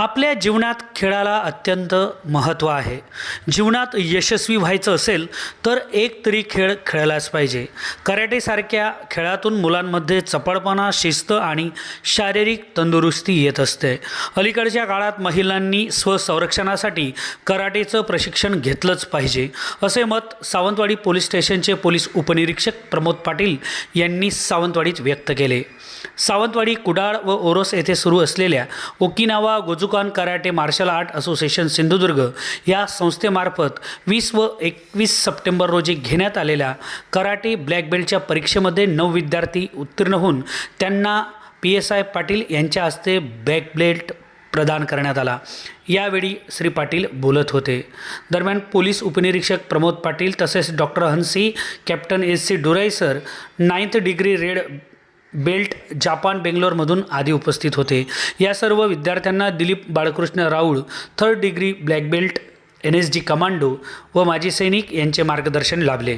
आपल्या जीवनात खेळाला अत्यंत महत्त्व आहे। जीवनात यशस्वी व्हायचं असेल तर एक तरी खेळ खेळलाच पाहिजे। कराटेसारख्या खेळातून मुलांमध्ये चपळपणा, शिस्त आणि शारीरिक तंदुरुस्ती येत असते। अलीकडच्या काळात महिलांनी स्वसंरक्षणासाठी कराटेचं प्रशिक्षण घेतलंच पाहिजे, असे मत सावंतवाडी पोलीस स्टेशनचे पोलीस उपनिरीक्षक प्रमोद पाटील यांनी सावंतवाडीत व्यक्त केले। सावंतवाडी, कुडाळ व ओरोस येथे सुरू असलेल्या Okinawa Gojukan karate martial art association Sindhudurg या संस्थेमार्फत 20 व 21 सप्टेंबर रोजी घेण्यात आलेल्या कराटे ब्लॅक बेल्टच्या परीक्षेमध्ये 9 विद्यार्थी उत्तीर्ण होऊन त्यांना PSI पाटील यांच्या हस्ते ब्लॅक बेल्ट प्रदान करण्यात आला। यावेळी श्री पाटील बोलत होते। दरम्यान पोलीस उपनिरीक्षक प्रमोद पाटील तसेच doctor hanshi, captain SC Durai sir, 9th degree red belt Japan बेंगलोरमधून आदी उपस्थित होते। या सर्व विद्यार्थ्यांना Dilip Balkrishna Raul, 3rd degree black belt NSG commando व माजी सैनिक यांचे मार्गदर्शन लाभले।